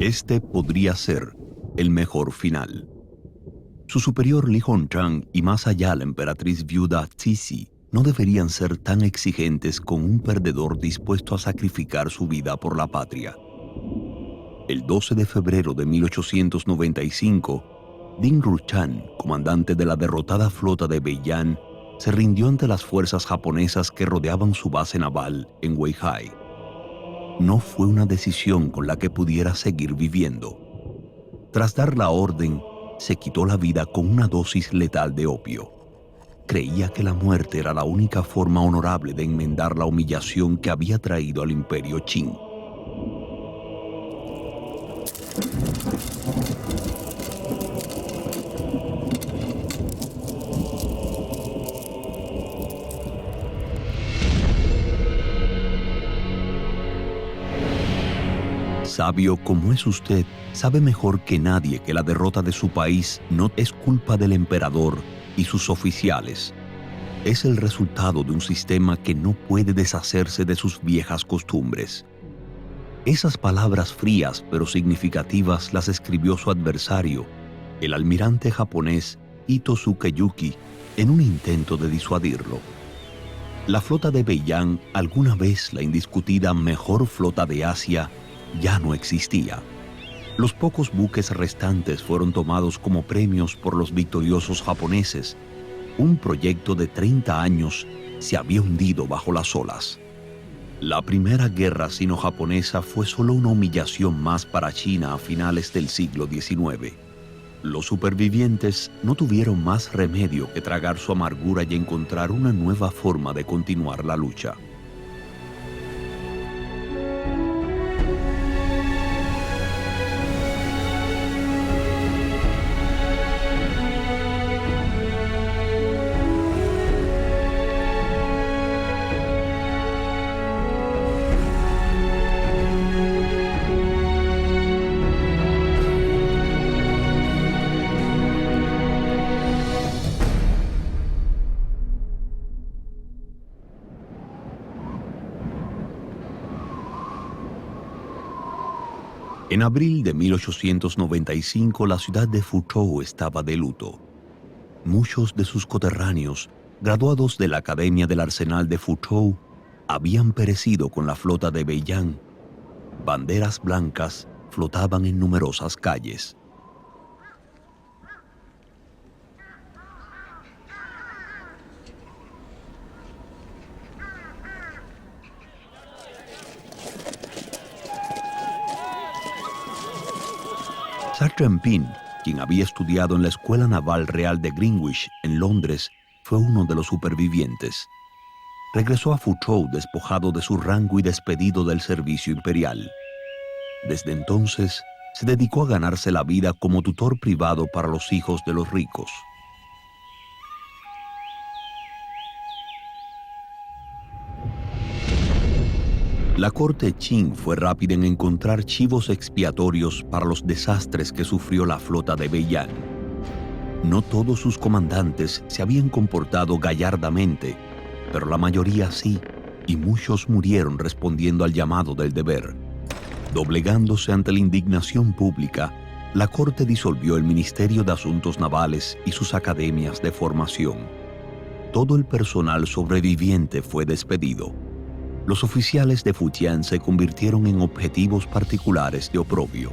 Este podría ser el mejor final. Su superior Li Hongzhang y más allá la emperatriz viuda Cixi no deberían ser tan exigentes con un perdedor dispuesto a sacrificar su vida por la patria. El 12 de febrero de 1895, Ding Ruchan, comandante de la derrotada flota de Beiyang, se rindió ante las fuerzas japonesas que rodeaban su base naval en Weihai. No fue una decisión con la que pudiera seguir viviendo. Tras dar la orden, se quitó la vida con una dosis letal de opio. Creía que la muerte era la única forma honorable de enmendar la humillación que había traído al imperio Qing. Sabio como es usted, sabe mejor que nadie que la derrota de su país no es culpa del emperador y sus oficiales. Es el resultado de un sistema que no puede deshacerse de sus viejas costumbres. Esas palabras frías pero significativas las escribió su adversario, el almirante japonés Ito Sukeyuki, en un intento de disuadirlo. La flota de Beiyang, alguna vez la indiscutida mejor flota de Asia, ya no existía. Los pocos buques restantes fueron tomados como premios por los victoriosos japoneses. Un proyecto de 30 años se había hundido bajo las olas. La primera guerra sino-japonesa fue solo una humillación más para China a finales del siglo XIX. Los supervivientes no tuvieron más remedio que tragar su amargura y encontrar una nueva forma de continuar la lucha. En abril de 1895, la ciudad de Fuzhou estaba de luto. Muchos de sus coterráneos, graduados de la Academia del Arsenal de Fuzhou, habían perecido con la flota de Beiyang. Banderas blancas flotaban en numerosas calles. Sargent Pym, quien había estudiado en la Escuela Naval Real de Greenwich, en Londres, fue uno de los supervivientes. Regresó a Fuzhou despojado de su rango y despedido del servicio imperial. Desde entonces, se dedicó a ganarse la vida como tutor privado para los hijos de los ricos. La corte Qing fue rápida en encontrar chivos expiatorios para los desastres que sufrió la flota de Beiyang. No todos sus comandantes se habían comportado gallardamente, pero la mayoría sí, y muchos murieron respondiendo al llamado del deber. Doblegándose ante la indignación pública, la corte disolvió el Ministerio de Asuntos Navales y sus academias de formación. Todo el personal sobreviviente fue despedido. Los oficiales de Fujian se convirtieron en objetivos particulares de oprobio.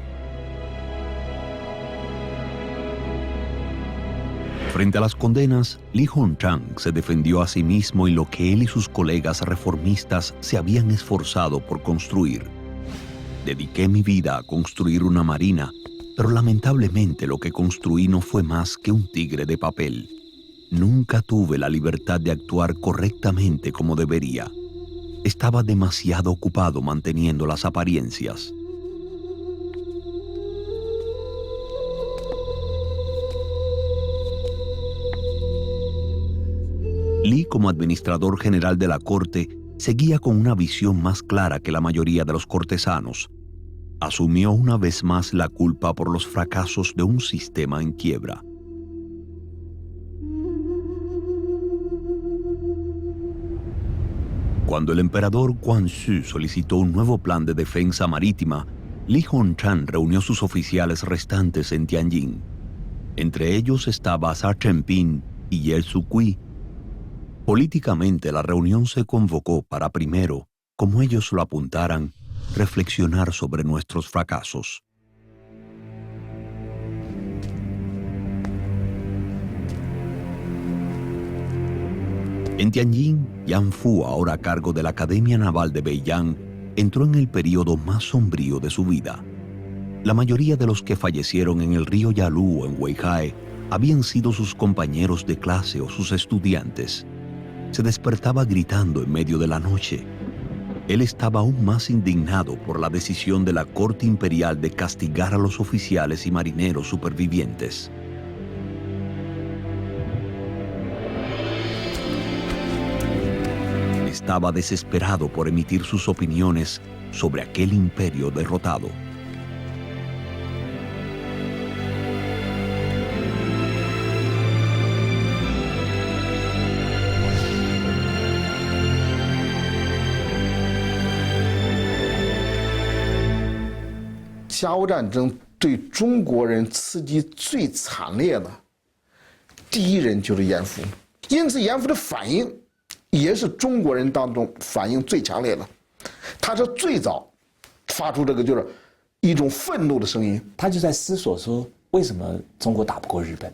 Frente a las condenas, Li Hongzhang se defendió a sí mismo y lo que él y sus colegas reformistas se habían esforzado por construir. Dediqué mi vida a construir una marina, pero lamentablemente lo que construí no fue más que un tigre de papel. Nunca tuve la libertad de actuar correctamente como debería. Estaba demasiado ocupado manteniendo las apariencias. Li, como administrador general de la corte, seguía con una visión más clara que la mayoría de los cortesanos. Asumió una vez más la culpa por los fracasos de un sistema en quiebra. Cuando el emperador Guangxu solicitó un nuevo plan de defensa marítima, Li Hongchan reunió sus oficiales restantes en Tianjin. Entre ellos estaba Sa Chengping y Ye Zhuqi. Políticamente, la reunión se convocó para primero, como ellos lo apuntaran, reflexionar sobre nuestros fracasos. En Tianjin, Yan Fu, ahora a cargo de la Academia Naval de Beiyang, entró en el periodo más sombrío de su vida. La mayoría de los que fallecieron en el río Yalu o en Weihai habían sido sus compañeros de clase o sus estudiantes. Se despertaba gritando en medio de la noche. Él estaba aún más indignado por la decisión de la Corte Imperial de castigar a los oficiales y marineros supervivientes. Estaba desesperado por emitir sus opiniones sobre aquel imperio derrotado.甲午战争对中国人刺激最惨烈的第一人就是严复，因此严复的反应也是中国人当中反应最强烈的。他是最早发出这个就是一种愤怒的声音。他就在思索说，为什么中国打不过日本？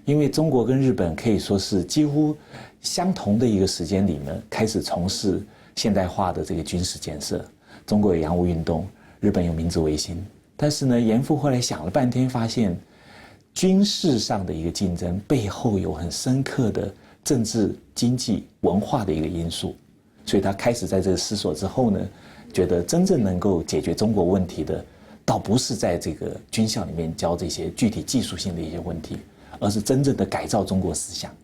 因为中国跟日本可以说是几乎相同的一个时间里呢，开始从事现代化的这个军事建设。中国有洋务运动，日本有明治维新。但是呢，严复后来想了半天，发现军事上的一个竞争背后有很深刻的政治、经济、文化的一个因素，所以他开始在这个思索之后呢，觉得真正能够解决中国问题的，倒不是在这个军校里面教这些具体技术性的一些问题，而是真正的改造中国思想。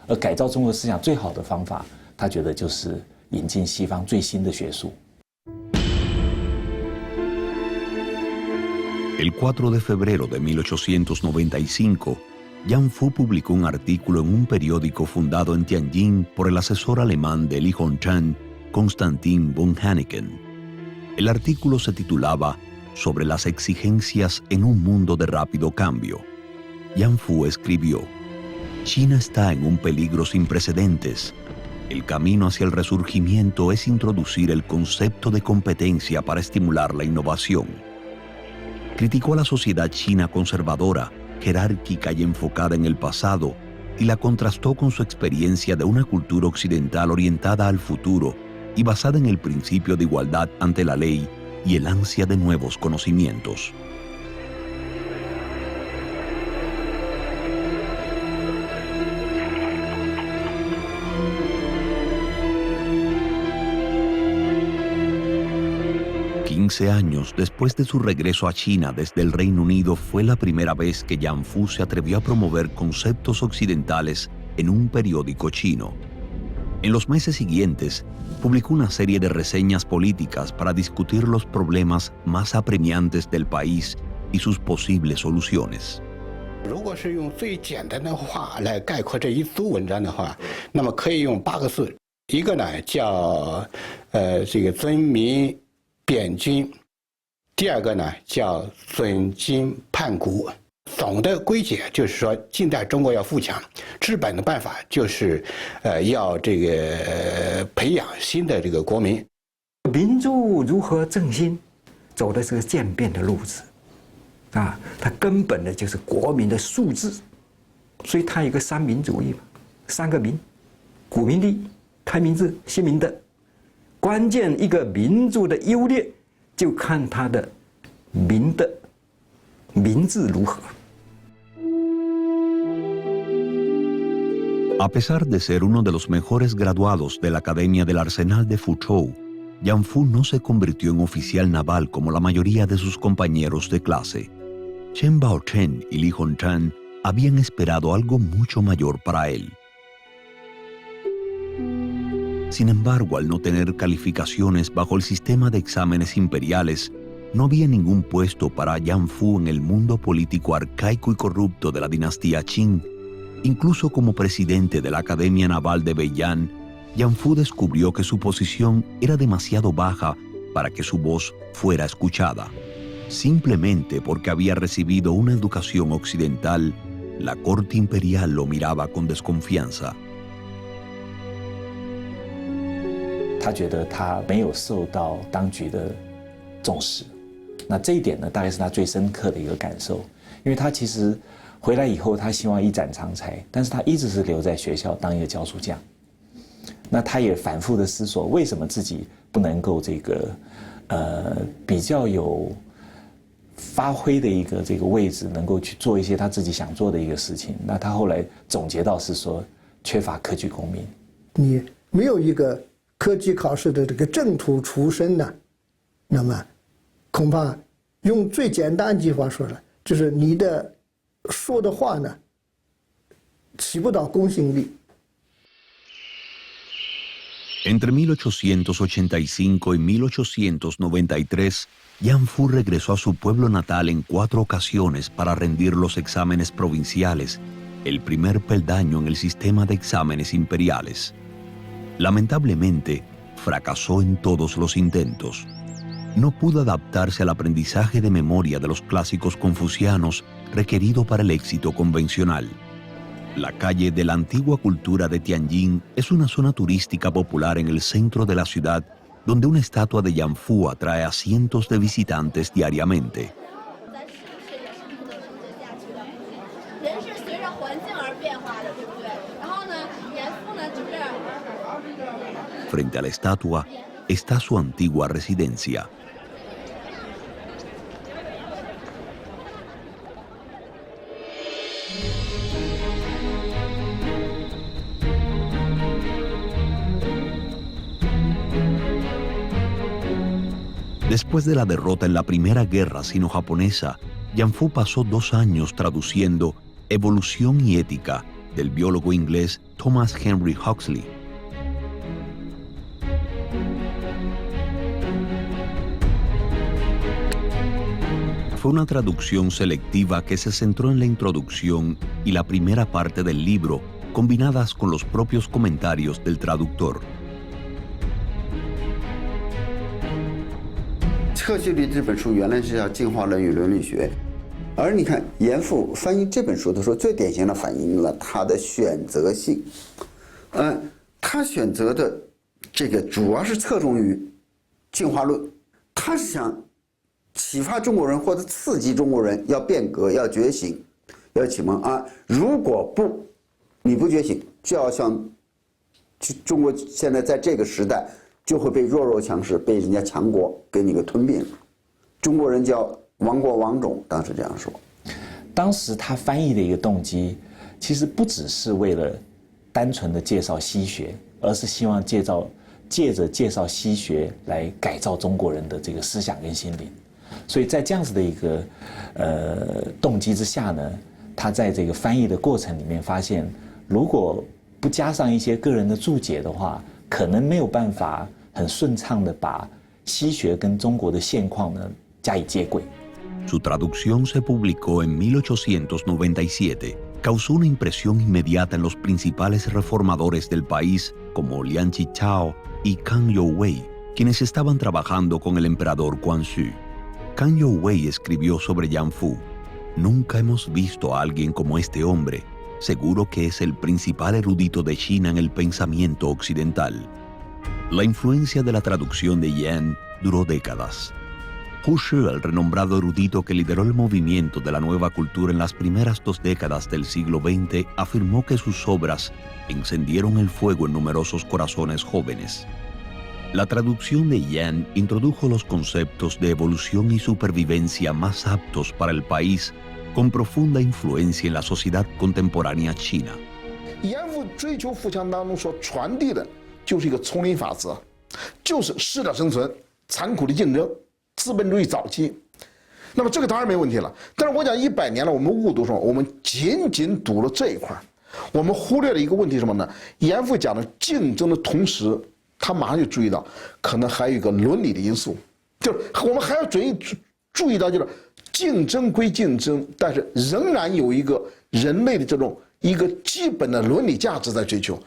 而改造中国思想最好的方法，他觉得就是引进西方最新的学术。El 4 de febrero de 1895, Yan Fu publicó un artículo en un periódico fundado en Tianjin por el asesor alemán de Li Hongchan, Constantin von Hanneken. El artículo se titulaba Sobre las exigencias en un mundo de rápido cambio. Yan Fu escribió: China está en un peligro sin precedentes. El camino hacia el resurgimiento es introducir el concepto de competencia para estimular la innovación. Criticó a la sociedad china conservadora, jerárquica y enfocada en el pasado, y la contrastó con su experiencia de una cultura occidental orientada al futuro y basada en el principio de igualdad ante la ley y el ansia de nuevos conocimientos. Años después de su regreso a China desde el Reino Unido, fue la primera vez que Yan Fu se atrevió a promover conceptos occidentales en un periódico chino. En los meses siguientes, publicó una serie de reseñas políticas para discutir los problemas más apremiantes del país y sus posibles soluciones. 如果是用最简单的话来概括这一组文章的话，那么可以用8个字，一个呢叫这个尊民贬君，第二个呢叫尊君叛国。总的归结就是说，近代中国要富强，治本的办法就是要这个培养新的这个国民。民族如何振兴，走的是个渐变的路子，啊，它根本的就是国民的素质，所以它有一个三民主义嘛，3个民，古民利、开明制、新明德。关键一个民族的优劣，就看它的民的民治如何。 A pesar de ser uno de los mejores graduados de la Academia del Arsenal de Fuzhou, Yan Fu no se convirtió en oficial naval como la mayoría de sus compañeros de clase. Chen Baochen y Li Hongchan habían esperado algo mucho mayor para él. Sin embargo, al no tener calificaciones bajo el sistema de exámenes imperiales, no había ningún puesto para Yan Fu en el mundo político arcaico y corrupto de la dinastía Qing. Incluso como presidente de la Academia Naval de Beiyang, Yan Fu descubrió que su posición era demasiado baja para que su voz fuera escuchada. Simplemente porque había recibido una educación occidental, la corte imperial lo miraba con desconfianza. 他觉得他没有受到当局的重视，那这一点呢，大概是他最深刻的一个感受。因为他其实回来以后，他希望一展长才，但是他一直是留在学校当一个教书匠。那他也反复的思索，为什么自己不能够这个比较有发挥的一个这个位置，能够去做一些他自己想做的一个事情。那他后来总结到是说，缺乏科举功名。你没有一个科举考试的这个正途出身呢，那么恐怕用最简单一句话说了，就是你的说的话呢，起不到公信力。Entre 1885 y 1893, Yan Fu regresó a su pueblo natal en 4 ocasiones para rendir los exámenes provinciales, el primer peldaño en el sistema de exámenes imperiales. Lamentablemente, fracasó en todos los intentos. No pudo adaptarse al aprendizaje de memoria de los clásicos confucianos requerido para el éxito convencional. La calle de la antigua cultura de Tianjin es una zona turística popular en el centro de la ciudad, donde una estatua de Yan Fu atrae a cientos de visitantes diariamente. Frente a la estatua está su antigua residencia. Después de la derrota en la Primera Guerra Sino-Japonesa, Yan Fu pasó 2 años traduciendo Evolución y Ética del biólogo inglés Thomas Henry Huxley. Fue una traducción selectiva que se centró en la introducción y la primera parte del libro, combinadas con los propios comentarios del traductor. 赫胥黎这本书原来是叫《进化论与伦理学》，而你看严复翻译这本书的时候，最典型的反映了他的选择性。他选择的这个主要是侧重于进化论，他是想启发中国人或者刺激中国人要变革、要觉醒、要启蒙啊！如果你不觉醒，就要像中国现在在这个时代。 就会被弱强势，被人家强国给你个吞并。中国人叫亡国亡种，当时这样说。当时他翻译的一个动机，其实不只是为了单纯的介绍西学，而是希望借着介绍西学来改造中国人的这个思想跟心灵。所以在这样子的一个动机之下呢，他在这个翻译的过程里面发现，如果不加上一些个人的注解的话， 可能没有办法很顺畅的把西学跟中国的现况呢加以接轨。 Su traducción se publicó en 1897. Causó una impresión inmediata en los principales reformadores del país, como Liang Qichao y Kang Youwei, quienes estaban trabajando con el emperador Guangxu. Kang Youwei escribió sobre Yan Fu: "Nunca hemos visto a alguien como este hombre. Seguro que es el principal erudito de China en el pensamiento occidental". La influencia de la traducción de Yan duró décadas. Hu Shi, el renombrado erudito que lideró el movimiento de la nueva cultura en las primeras 2 décadas del siglo XX, afirmó que sus obras encendieron el fuego en numerosos corazones jóvenes. La traducción de Yan introdujo los conceptos de evolución y supervivencia más aptos para el país, con profunda influencia en la sociedad contemporánea china. 严复追求富强当中所传递的就是一个丛林法则，就是适者生存、残酷的竞争、资本主义早期。那么这个当然没问题了，但是我讲100年了，我们误读什么？我们仅读了这一块，我们忽略了一个问题什么呢？严复讲的竞争的同时，他马上就注意到，可能还有一个伦理的因素，就是我们还要注意到，就是竞争归竞争，但是仍然有一个人类的这种一个基本的伦理价值在追求。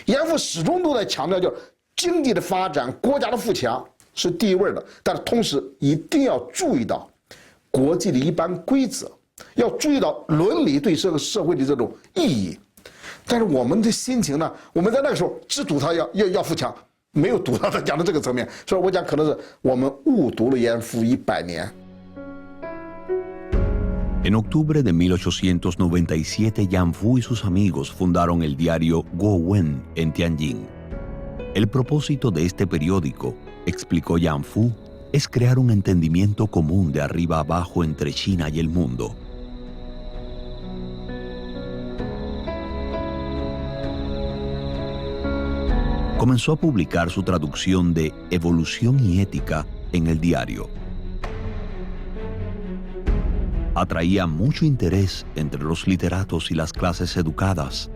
严复始终都在强调，就是经济的发展、国家的富强是第一位的，但是同时一定要注意到国际的一般规则，要注意到伦理对这个社会的这种意义。但是我们的心情呢，我们在那个时候只赌他要富强，没有赌到他讲的这个层面，所以我讲可能是我们误读了严复100年。En octubre de 1897, Yan Fu y sus amigos fundaron el diario Guowen en Tianjin. El propósito de este periódico, explicó Yan Fu, es crear un entendimiento común de arriba abajo entre China y el mundo. Comenzó a publicar su traducción de Evolución y Ética en el diario. Atraía mucho interés entre los literatos y las clases educadas.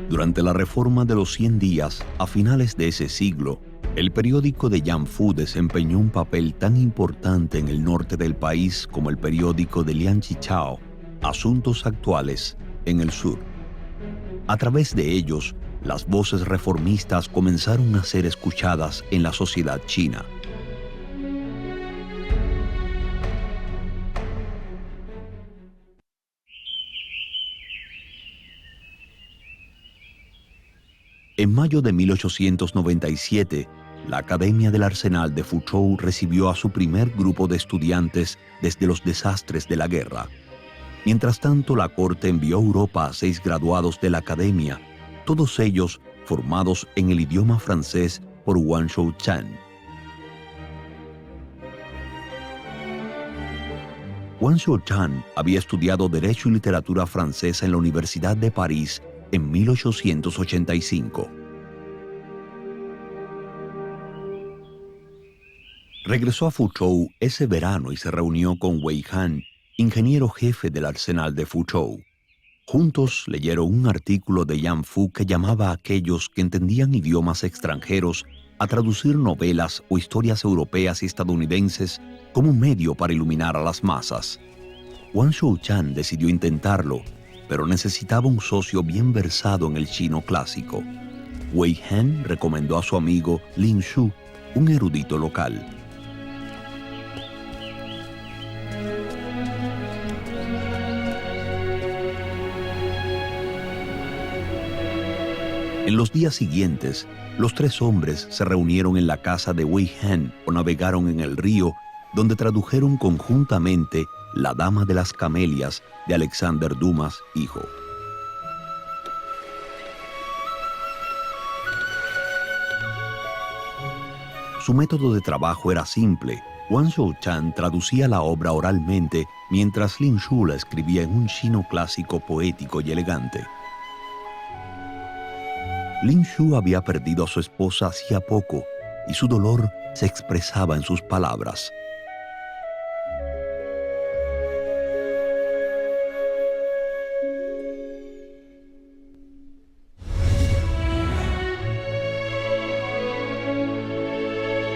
Durante la reforma de los 100 días, a finales de ese siglo, el periódico de Yan Fu desempeñó un papel tan importante en el norte del país como el periódico de Lian Qichao, Asuntos Actuales, en el sur. A través de ellos, las voces reformistas comenzaron a ser escuchadas en la sociedad china. En mayo de 1897, la Academia del Arsenal de Fuzhou recibió a su primer grupo de estudiantes desde los desastres de la guerra. Mientras tanto, la corte envió a Europa a 6 graduados de la Academia, todos ellos formados en el idioma francés por Wang Shouchan. Wang Shouchan había estudiado Derecho y Literatura Francesa en la Universidad de París en 1885. Regresó a Fuzhou ese verano y se reunió con Wei Han, ingeniero jefe del arsenal de Fuzhou. Juntos leyeron un artículo de Yan Fu que llamaba a aquellos que entendían idiomas extranjeros a traducir novelas o historias europeas y estadounidenses como un medio para iluminar a las masas. Wang Shouchan decidió intentarlo, pero necesitaba un socio bien versado en el chino clásico. Wei Han recomendó a su amigo Lin Shu, un erudito local. En los días siguientes, los 3 hombres se reunieron en la casa de Wei Han o navegaron en el río, donde tradujeron conjuntamente La Dama de las Camelias de Alexander Dumas, hijo. Su método de trabajo era simple. Wang Shouchan traducía la obra oralmente, mientras Lin Shu la escribía en un chino clásico poético y elegante. Lin Shu había perdido a su esposa hacía poco y su dolor se expresaba en sus palabras.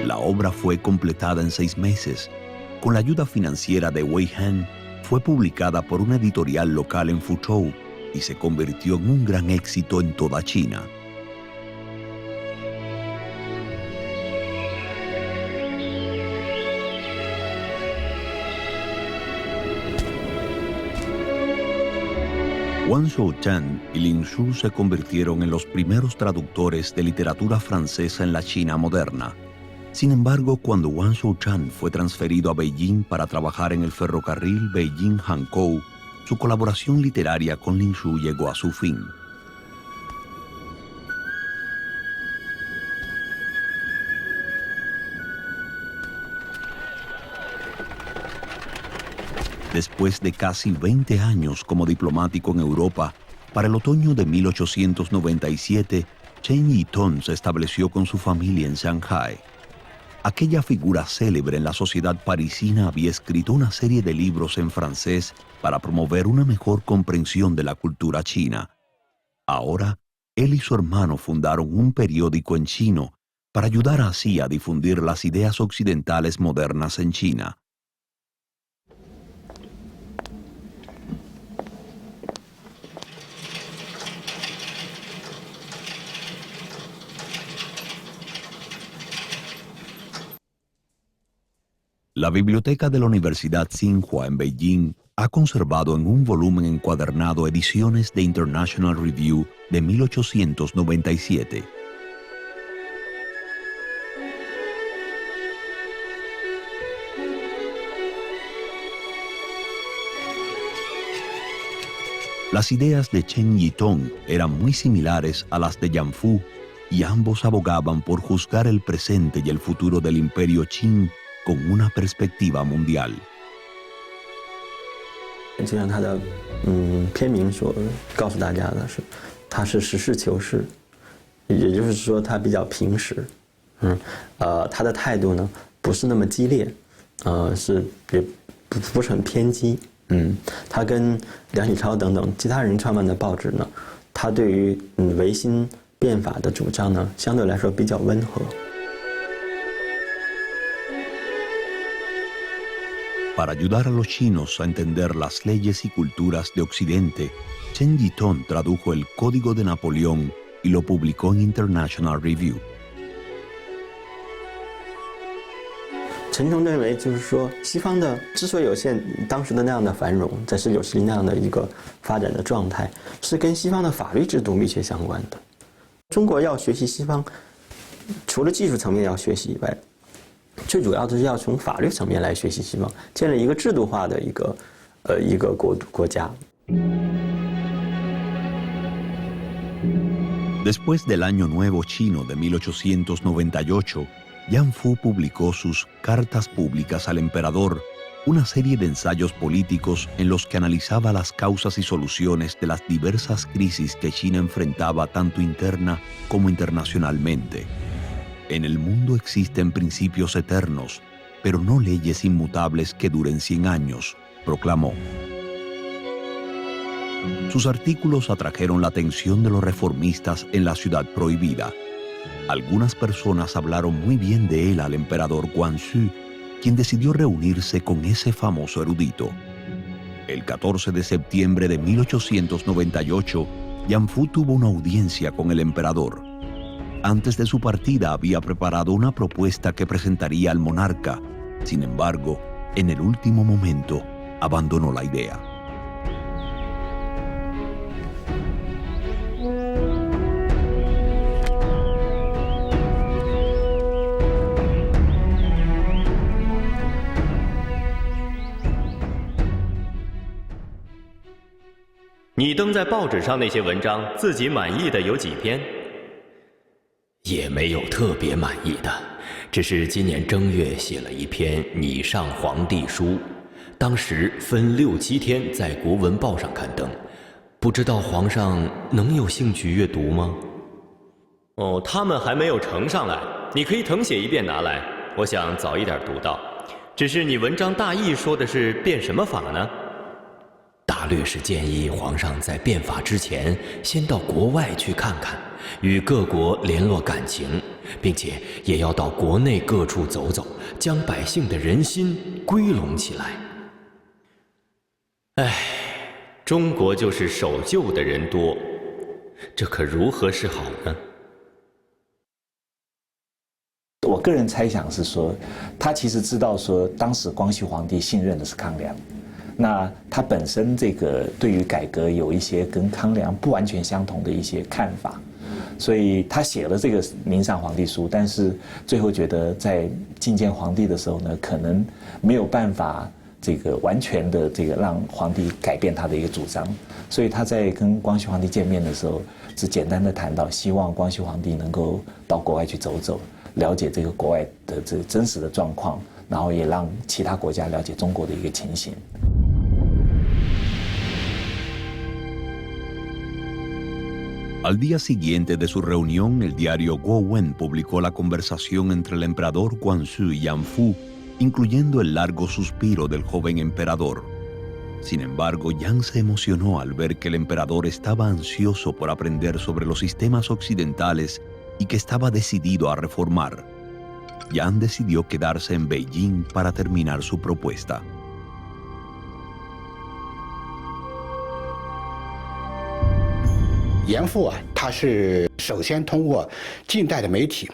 La obra fue completada en 6 meses. Con la ayuda financiera de Wei Han, fue publicada por una editorial local en Fuzhou y se convirtió en un gran éxito en toda China. Wang Shouchan y Lin Shu se convirtieron en los primeros traductores de literatura francesa en la China moderna. Sin embargo, cuando Wang Shouchan fue transferido a Beijing para trabajar en el ferrocarril Beijing-Hankou, su colaboración literaria con Lin Shu llegó a su fin. Después de casi 20 años como diplomático en Europa, para el otoño de 1897, Chen Yitong se estableció con su familia en Shanghái. Aquella figura célebre en la sociedad parisina había escrito una serie de libros en francés para promover una mejor comprensión de la cultura china. Ahora, él y su hermano fundaron un periódico en chino para ayudar así a difundir las ideas occidentales modernas en China. La biblioteca de la Universidad Tsinghua en Beijing ha conservado en un volumen encuadernado ediciones de International Review de 1897. Las ideas de Chen Yitong eran muy similares a las de Yan Fu, y ambos abogaban por juzgar el presente y el futuro del Imperio Qing con una perspectiva mundial. 就像它的片名所告诉大家的是，它是实事求是，也就是说它比较平实，它的态度呢不是那么激烈，是也不是很偏激，它跟梁启超等等其他人创办的报纸呢，它对于维新变法的主张呢相对来说比较温和。 Para ayudar a los chinos a entender las leyes y culturas de Occidente, Chen Yitong tradujo el Código de Napoleón y lo publicó en International Review. 陈诚认为，就是说，西方的之所以有当时的那样的繁荣，在19世纪那样的一个发展的状态，是跟西方的法律制度密切相关的。中国要学习西方，除了技术层面要学习以外， 最主要的是要从法律层面来学习西方，建立一个制度化的一个国家。 Después del Año Nuevo Chino de 1898, Yan Fu publicó sus Cartas Públicas al Emperador, una serie de ensayos políticos en los que analizaba las causas y soluciones de las diversas crisis que China enfrentaba tanto interna como internacionalmente. En el mundo existen principios eternos, pero no leyes inmutables que duren 100 años, proclamó. Sus artículos atrajeron la atención de los reformistas en la Ciudad Prohibida. Algunas personas hablaron muy bien de él al emperador Guangxu, quien decidió reunirse con ese famoso erudito. El 14 de septiembre de 1898, Yan Fu tuvo una audiencia con el emperador. Antes de su partida había preparado una propuesta que presentaría al monarca. Sin embargo, en el último momento, abandonó la idea. «你登在报纸上那些文章，自己满意的有几篇？» 也没有特别满意的，只是今年正月写了一篇《拟上皇帝书》，当时分6、7天在《国文报》上刊登，不知道皇上能有兴趣阅读吗？哦，他们还没有呈上来，你可以誊写一遍拿来，我想早一点读到。只是你文章大意说的是变什么法呢？ 大略是建议皇上在变法之前，先到国外去看看，与各国联络感情，并且也要到国内各处走走，将百姓的人心归拢起来。唉，中国就是守旧的人多，这可如何是好呢？ 我个人猜想是说，他其实知道说，当时光绪皇帝信任的是康梁。 那他本身这个对于改革有一些跟康梁不完全相同的一些看法，所以他写了这个《明上皇帝书》，但是最后觉得在觐见皇帝的时候呢，可能没有办法这个完全的这个让皇帝改变他的一个主张，所以他在跟光绪皇帝见面的时候，只简单的谈到希望光绪皇帝能够到国外去走走，了解这个国外的这真实的状况，然后也让其他国家了解中国的一个情形。 Al día siguiente de su reunión, el diario Guowen publicó la conversación entre el emperador Guangxu y Yan Fu, incluyendo el largo suspiro del joven emperador. Sin embargo, Yan se emocionó al ver que el emperador estaba ansioso por aprender sobre los sistemas occidentales y que estaba decidido a reformar. Yan decidió quedarse en Beijing para terminar su propuesta. 严复啊，他是首先通过近代的媒体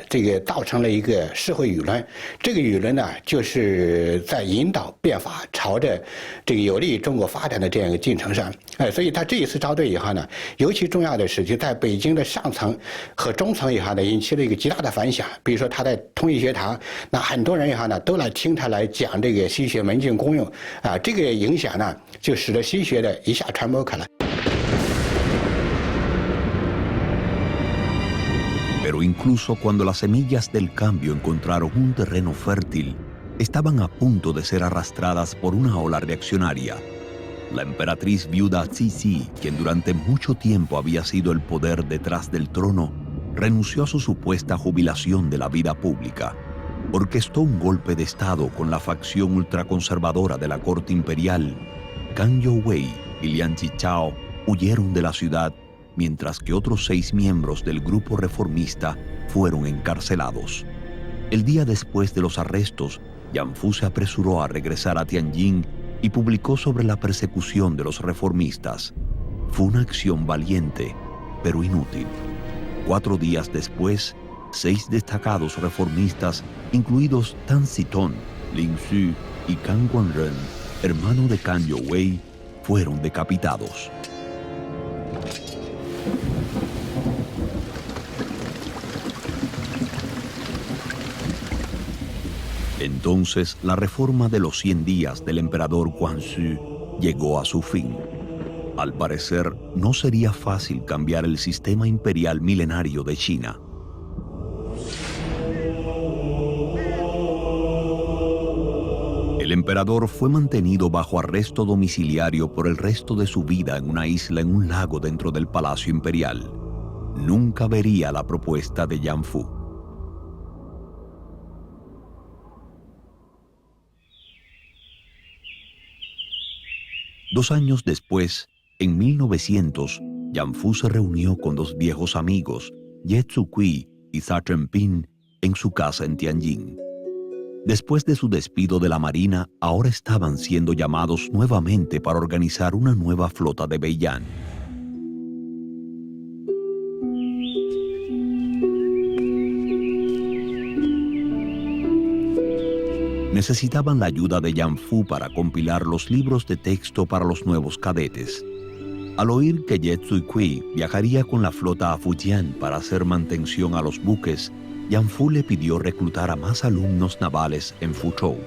这个造成了一个社会舆论，这个舆论呢，就是在引导变法朝着这个有利于中国发展的这样一个进程上。所以他这一次招对以后呢，尤其重要的是，就在北京的上层和中层以后呢，引起了一个极大的反响。比如说他在通义学堂，那很多人以后呢，都来听他来讲这个西学门径功用这个影响呢，就使得西学的一下传播开来。Pero incluso cuando las semillas del cambio encontraron un terreno fértil, estaban a punto de ser arrastradas por una ola reaccionaria. La emperatriz viuda Cixi, quien durante mucho tiempo había sido el poder detrás del trono, renunció a su supuesta jubilación de la vida pública. Orquestó un golpe de estado con la facción ultraconservadora de la corte imperial. Kang Youwei y Liang Qichao huyeron de la ciudad, mientras que otros 6 miembros del grupo reformista fueron encarcelados. El día después de los arrestos, Yanfu se apresuró a regresar a Tianjin y publicó sobre la persecución de los reformistas. Fue una acción valiente, pero inútil. 4 días después, 6 destacados reformistas, incluidos Tan Sitong, Lin Xu y Kang Guangren, hermano de Kang Youwei, fueron decapitados. Entonces, la reforma de los 100 días del emperador Guangxu llegó a su fin. Al parecer, no sería fácil cambiar el sistema imperial milenario de China. El emperador fue mantenido bajo arresto domiciliario por el resto de su vida en una isla en un lago dentro del Palacio Imperial. Nunca vería la propuesta de Yanfu. Dos años después, en 1900, Yanfu se reunió con 2 viejos amigos, Ye Zukui y Zha Zhenping, en su casa en Tianjin. Después de su despido de la marina, ahora estaban siendo llamados nuevamente para organizar una nueva flota de Beiyang. Necesitaban la ayuda de Yanfu para compilar los libros de texto para los nuevos cadetes. Al oír que Ye Zukui viajaría con la flota a Fujian para hacer mantención a los buques, Yanfu le pidió reclutar a más alumnos navales en Fuzhou.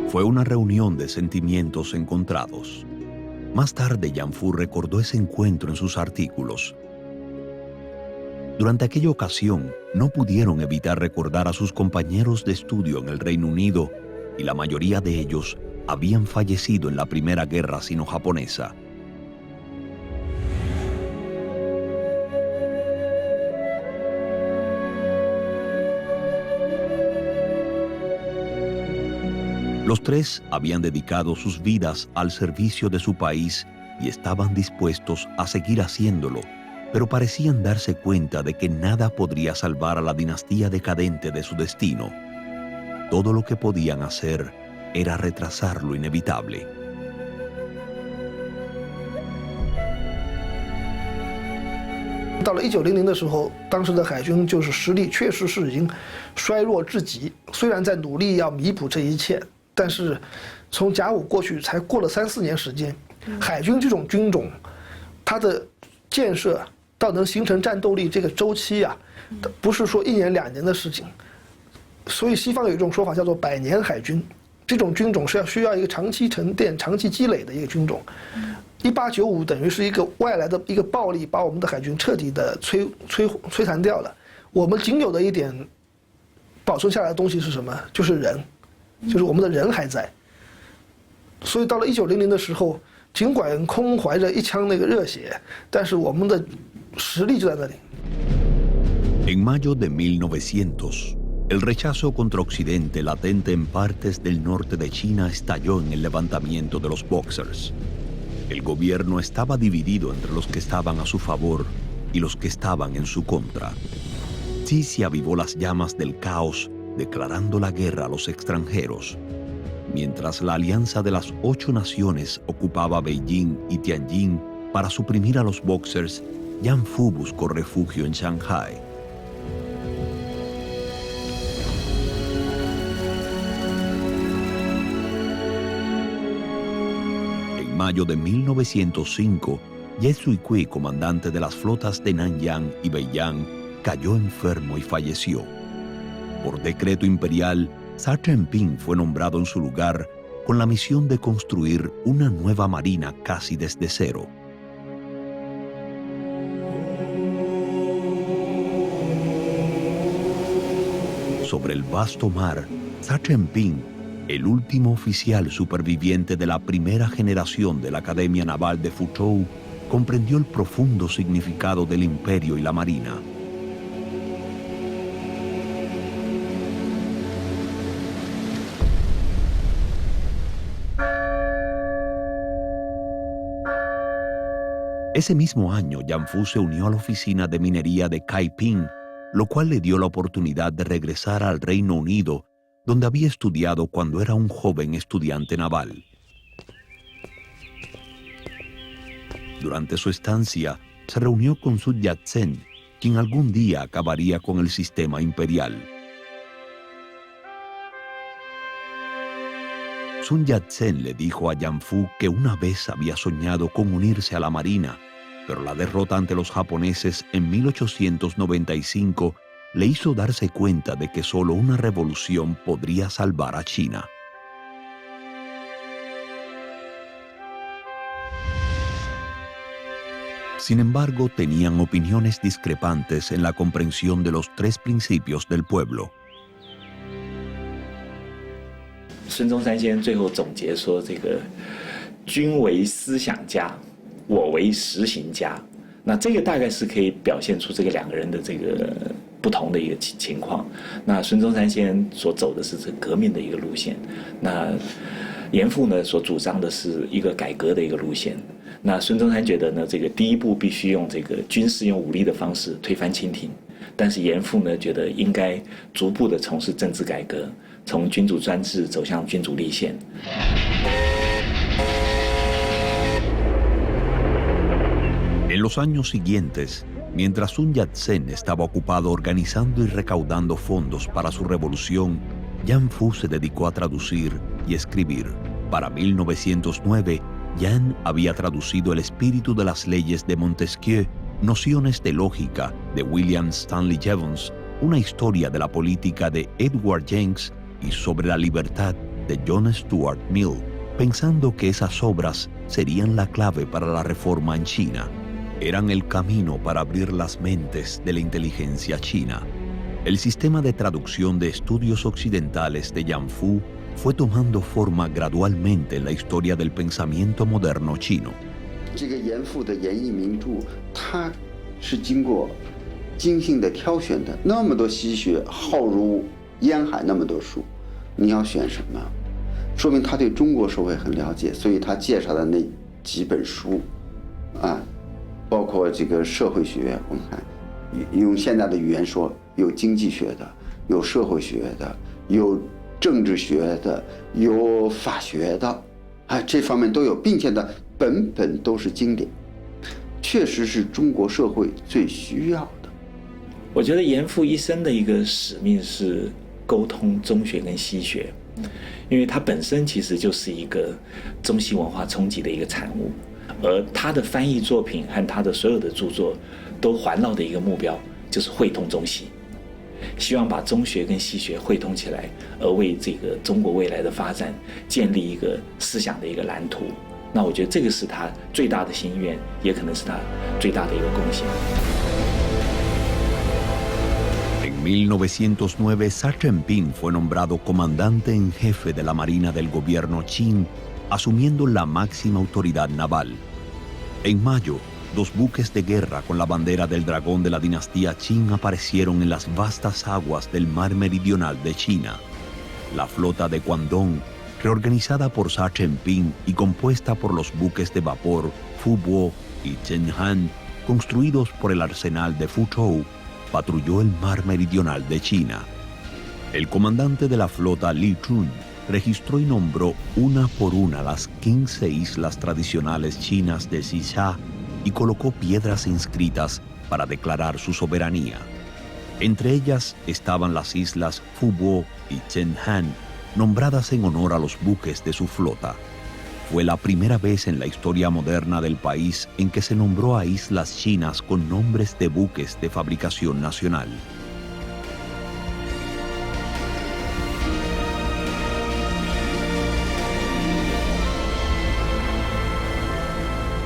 Fue una reunión de sentimientos encontrados. Más tarde, Yanfu recordó ese encuentro en sus artículos. Durante aquella ocasión, no pudieron evitar recordar a sus compañeros de estudio en el Reino Unido, y la mayoría de ellos habían fallecido en la Primera Guerra Sino-Japonesa. Los 3 habían dedicado sus vidas al servicio de su país y estaban dispuestos a seguir haciéndolo, pero parecían darse cuenta de que nada podría salvar a la dinastía decadente de su destino. Todo lo que podían hacer era retrasar lo inevitable.到了1900的时候，当时的海军就是实力确实是已经衰弱至极，虽然在努力要弥补这一切，但是从甲午过去才过了3、4年时间，海军这种军种，它的建设到能形成战斗力这个周期啊，不是说1年2年的事情。所以西方有一种说法叫做100年海军，这种军种是需要一个长期沉淀、长期积累的一个军种。1895等于是一个外来的一个暴力，把我们的海军彻底的摧残掉了。我们仅有的一点保存下来的东西是什么？就是人，就是我们的人还在。所以到了1900的时候，尽管空怀着一腔那个热血，但是我们的实力就在那里。En mayo de 1900, el rechazo contra Occidente latente en partes del norte de China estalló en el levantamiento de los Boxers. El gobierno estaba dividido entre los que estaban a su favor y los que estaban en su contra. Xi se avivó las llamas del caos, declarando la guerra a los extranjeros. Mientras la alianza de las 8 naciones ocupaba Beijing y Tianjin para suprimir a los Boxers, Yan Fu buscó refugio en Shanghái. En mayo de 1905, Ye Zhuikui, comandante de las flotas de Nanyang y Beiyang, cayó enfermo y falleció. Por decreto imperial, Xi Jinping fue nombrado en su lugar con la misión de construir una nueva marina casi desde cero. Sobre el vasto mar, Xi Jinping, el último oficial superviviente de la primera generación de la Academia Naval de Fuzhou, comprendió el profundo significado del imperio y la marina. Ese mismo año, Yan Fu se unió a la oficina de minería de Kaiping, lo cual le dio la oportunidad de regresar al Reino Unido, donde había estudiado cuando era un joven estudiante naval. Durante su estancia, se reunió con Sun Yat-sen, quien algún día acabaría con el sistema imperial. Sun Yat-sen le dijo a Yan Fu que una vez había soñado con unirse a la marina, pero la derrota ante los japoneses en 1895 le hizo darse cuenta de que solo una revolución podría salvar a China. Sin embargo, tenían opiniones discrepantes en la comprensión de los 3 principios del pueblo. 孙中山先生最后总结说：“这个君为思想家，我为实行家。”那这个大概是可以表现出这个2个人的这个不同的一个情况。那孙中山先生所走的是这个革命的一个路线，那严复呢所主张的是一个改革的一个路线。那孙中山觉得呢，这个第一步必须用这个军事用武力的方式推翻清廷，但是严复呢觉得应该逐步的从事政治改革。 从君主专制走向君主立宪。En los años siguientes, mientras Sun Yat-sen estaba ocupado organizando y recaudando fondos para su revolución, Yan Fu se dedicó a traducir y escribir. Para 1909, Yan había traducido El espíritu de las leyes de Montesquieu, Nociones de lógica de William Stanley Jevons, una historia de la política de Edward Jenks y Sobre la libertad de John Stuart Mill, pensando que esas obras serían la clave para la reforma en China. Eran el camino para abrir las mentes de la inteligencia china. El sistema de traducción de estudios occidentales de Yan Fu fue tomando forma gradualmente en la historia del pensamiento moderno chino. 这个严复的演义名著，它是经过精心的挑选的，那么多西学，浩如烟海，那么多书，你要选什么？说明他对中国社会很了解，所以他介绍的那几本书，啊，包括这个社会学，我们看，用现在的语言说，有经济学的，有社会学的，有政治学的，有法学的，啊，这方面都有，并且呢，本本都是经典，确实是中国社会最需要的。我觉得严复一生的一个使命是沟通中学跟西学，因为他本身其实就是一个中西文化冲击的一个产物，而他的翻译作品和他的所有的著作都环绕的一个目标就是汇通中西，希望把中学跟西学汇通起来，而为这个中国未来的发展建立一个思想的一个蓝图。那我觉得这个是他最大的心愿，也可能是他最大的一个贡献。En 1909, Xi Jinping fue nombrado comandante en jefe de la Marina del gobierno Qing, asumiendo la máxima autoridad naval. En mayo, 2 buques de guerra con la bandera del dragón de la dinastía Qing aparecieron en las vastas aguas del mar meridional de China. La flota de Guangdong, reorganizada por Xi Jinping y compuesta por los buques de vapor Fubo y Cheng'an, construidos por el arsenal de Fuzhou, patrulló el mar meridional de China. El comandante de la flota Li Chun registró y nombró una por una las 15 islas tradicionales chinas de Xisha y colocó piedras inscritas para declarar su soberanía. Entre ellas estaban las islas Fubo y Chenhan, nombradas en honor a los buques de su flota. Fue la primera vez en la historia moderna del país en que se nombró a islas chinas con nombres de buques de fabricación nacional.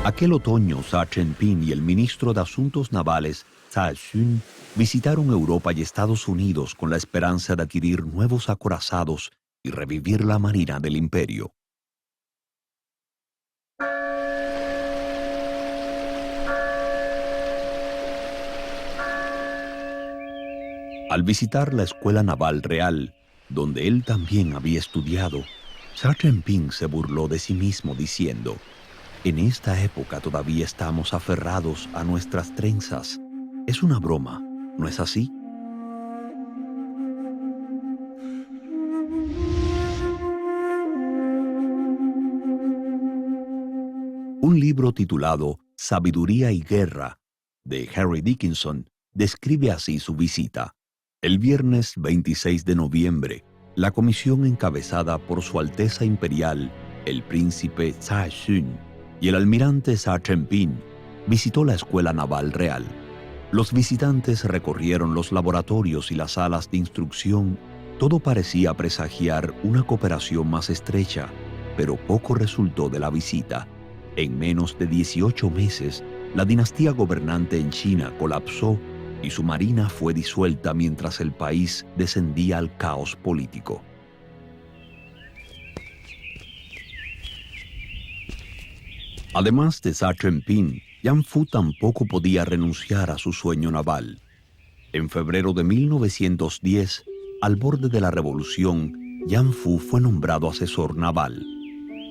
Aquel otoño, Xi Jinping y el ministro de Asuntos Navales, Zhao Xun, visitaron Europa y Estados Unidos con la esperanza de adquirir nuevos acorazados y revivir la marina del imperio. Al visitar la Escuela Naval Real, donde él también había estudiado, Xi Jinping se burló de sí mismo diciendo: «En esta época todavía estamos aferrados a nuestras trenzas. Es una broma, ¿no es así?». Un libro titulado Sabiduría y Guerra, de Harry Dickinson, describe así su visita. El viernes 26 de noviembre, la comisión encabezada por Su Alteza Imperial, el príncipe Zhao Xun, y el almirante Xi Jinping visitó la Escuela Naval Real. Los visitantes recorrieron los laboratorios y las salas de instrucción. Todo parecía presagiar una cooperación más estrecha, pero poco resultó de la visita. En menos de 18 meses, la dinastía gobernante en China colapsó y su marina fue disuelta mientras el país descendía al caos político. Además de Xi Jinping, Yan Fu tampoco podía renunciar a su sueño naval. En febrero de 1910, al borde de la revolución, Yan Fu fue nombrado asesor naval.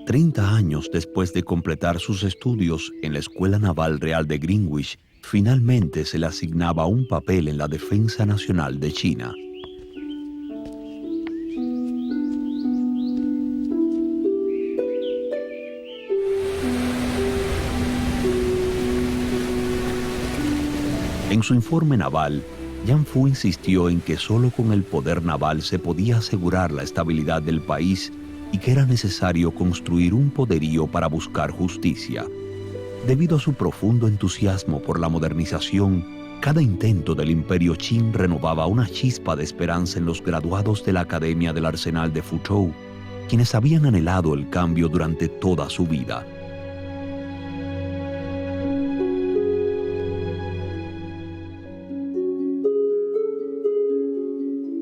30 años después de completar sus estudios en la Escuela Naval Real de Greenwich, finalmente se le asignaba un papel en la defensa nacional de China. En su informe naval, Yan Fu insistió en que solo con el poder naval se podía asegurar la estabilidad del país y que era necesario construir un poderío para buscar justicia. Debido a su profundo entusiasmo por la modernización, cada intento del Imperio Qing renovaba una chispa de esperanza en los graduados de la Academia del Arsenal de Fuzhou, quienes habían anhelado el cambio durante toda su vida.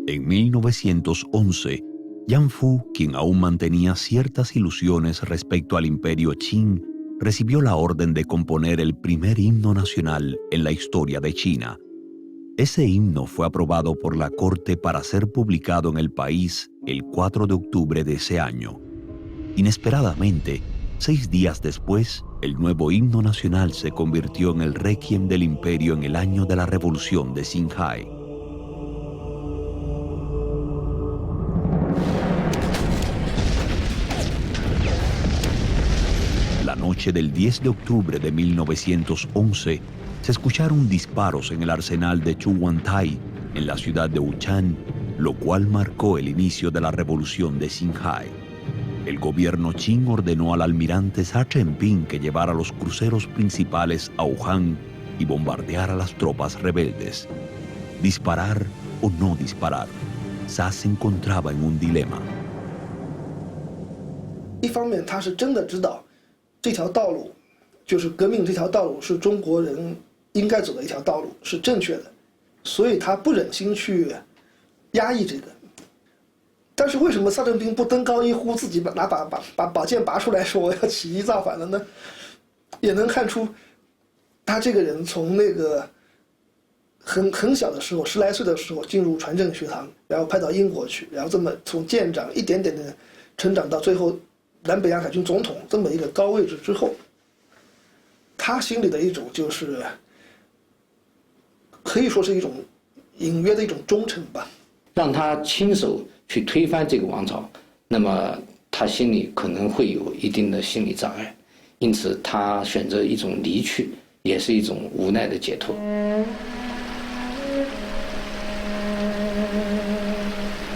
En 1911, Yan Fu, quien aún mantenía ciertas ilusiones respecto al Imperio Qing, recibió la orden de componer el primer himno nacional en la historia de China. Ese himno fue aprobado por la corte para ser publicado en el país el 4 de octubre de ese año. Inesperadamente, 6 días después, el nuevo himno nacional se convirtió en el requiem del imperio en el año de la Revolución de Xinhai. La noche del 10 de octubre de 1911, se escucharon disparos en el arsenal de Chuantai, en la ciudad de Wuchang, lo cual marcó el inicio de la revolución de Xinhai. El gobierno Qing ordenó al almirante Xi Jinping que llevara los cruceros principales a Wuhan y bombardeara a las tropas rebeldes. ¿Disparar o no disparar? Xi se encontraba en un dilema. 一方面，他是真的知道这条道路，就是革命这条道路是中国人应该走的一条道路，是正确的，所以他不忍心去压抑这个。但是为什么萨正兵不登高一呼，自己把宝剑拔出来说我要起义造反了呢？也能看出他这个人从那个很小的时候，10来岁的时候进入传政学堂，然后派到英国去，然后这么从舰长一点点的成长到最后南北洋海军总统这么一个高位置之后，他心里的一种就是可以说是一种隐约的一种忠诚吧。让他亲手去推翻这个王朝，那么他心里可能会有一定的心理障碍，因此他选择一种离去，也是一种无奈的解脱。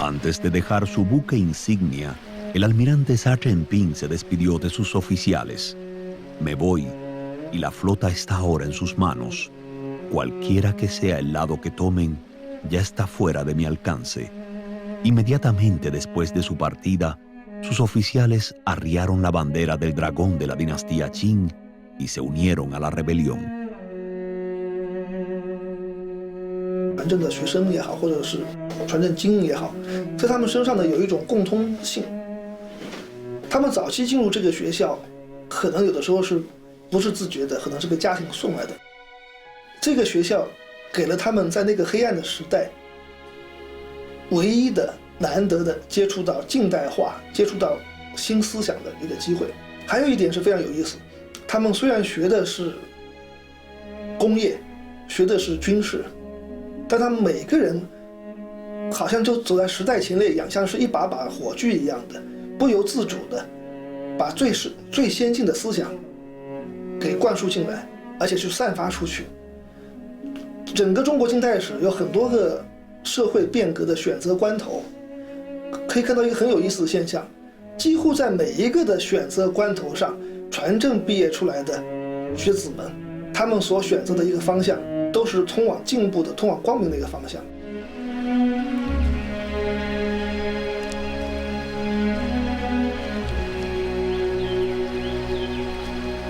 Antes de dejar su buque insignia, el almirante Sargent-Pink se despidió de sus oficiales. Me voy, y la flota está ahora en sus manos. Cualquiera que sea el lado que tomen, ya está fuera de mi alcance. Inmediatamente después de su partida, sus oficiales arriaron la bandera del dragón de la dinastía Qing y se unieron a la rebelión. 传政的学生也好，或者是传政精英也好，在他们身上呢有一种共通性。他们早期进入这个学校，可能有的时候是不是自觉的，可能是被家庭送来的。这个学校给了他们在那个黑暗的时代唯一的难得的接触到近代化、接触到新思想的一个机会。还有一点是非常有意思，他们虽然学的是工业，学的是军事，但他们每个人好像就走在时代前列一样，像是一把把火炬一样的，不由自主的把最先进的思想给灌输进来，而且去散发出去。整个中国近代史有很多个社会变革的选择关头，可以看到一个很有意思的现象，几乎在每一个的选择关头上，传政毕业出来的学子们，他们所选择的一个方向都是通往进步的、通往光明的一个方向。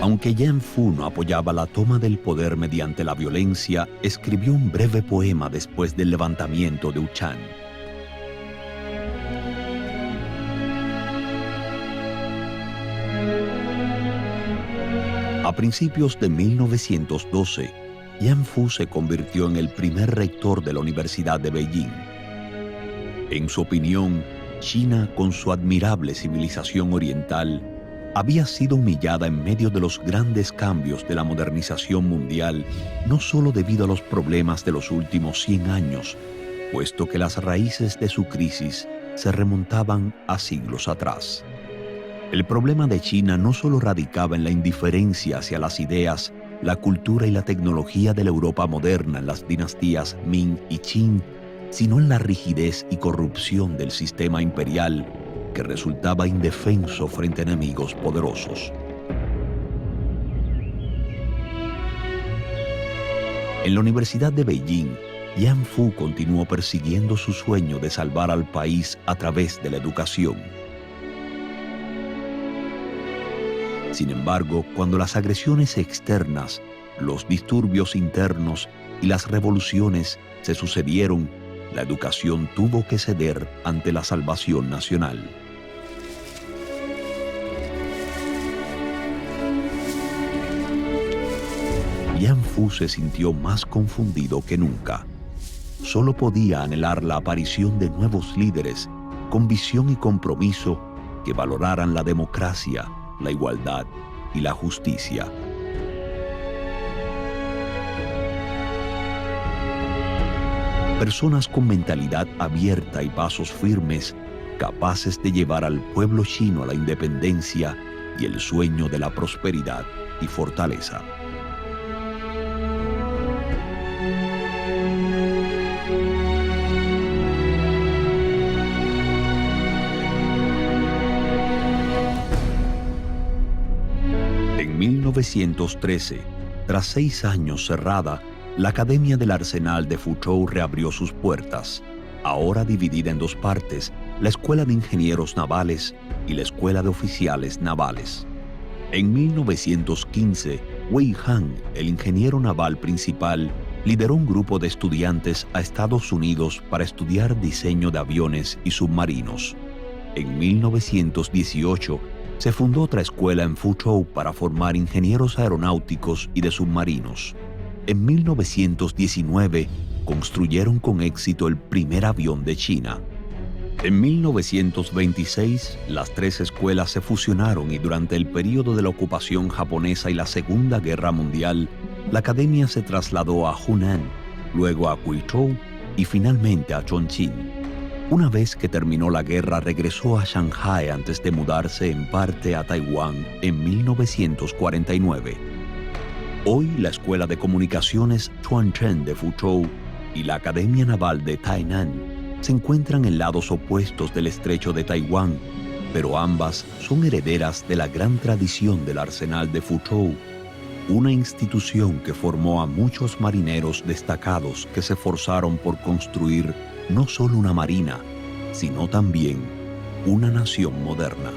Aunque Yan Fu no apoyaba la toma del poder mediante la violencia, escribió un breve poema después del levantamiento de Wuchang. A principios de 1912, Yan Fu se convirtió en el primer rector de la Universidad de Beijing. En su opinión, China, con su admirable civilización oriental, había sido humillada en medio de los grandes cambios de la modernización mundial, no solo debido a los problemas de los últimos 100 años, puesto que las raíces de su crisis se remontaban a siglos atrás. El problema de China no solo radicaba en la indiferencia hacia las ideas, la cultura y la tecnología de la Europa moderna en las dinastías Ming y Qing, sino en la rigidez y corrupción del sistema imperial, que resultaba indefenso frente a enemigos poderosos. En la Universidad de Beijing, Yan Fu continuó persiguiendo su sueño de salvar al país a través de la educación. Sin embargo, cuando las agresiones externas, los disturbios internos y las revoluciones se sucedieron, la educación tuvo que ceder ante la salvación nacional. Yan Fu se sintió más confundido que nunca. Solo podía anhelar la aparición de nuevos líderes con visión y compromiso que valoraran la democracia, la igualdad y la justicia. Personas con mentalidad abierta y pasos firmes, capaces de llevar al pueblo chino a la independencia y el sueño de la prosperidad y fortaleza. En 1913, tras 6 años cerrada, la Academia del Arsenal de Fuzhou reabrió sus puertas, ahora dividida en 2 partes, la Escuela de Ingenieros Navales y la Escuela de Oficiales Navales. En 1915, Wei Han, el ingeniero naval principal, lideró un grupo de estudiantes a Estados Unidos para estudiar diseño de aviones y submarinos. En 1918, se fundó otra escuela en Fuzhou para formar ingenieros aeronáuticos y de submarinos. En 1919, construyeron con éxito el primer avión de China. En 1926, las 3 escuelas se fusionaron y durante el período de la ocupación japonesa y la Segunda Guerra Mundial, la academia se trasladó a Hunan, luego a Guizhou y finalmente a Chongqing. Una vez que terminó la guerra, regresó a Shanghái antes de mudarse en parte a Taiwán en 1949. Hoy, la Escuela de Comunicaciones Chuanchen de Fuzhou y la Academia Naval de Tainan se encuentran en lados opuestos del estrecho de Taiwán, pero ambas son herederas de la gran tradición del Arsenal de Fuzhou, una institución que formó a muchos marineros destacados que se esforzaron por construir no solo una marina, sino también una nación moderna.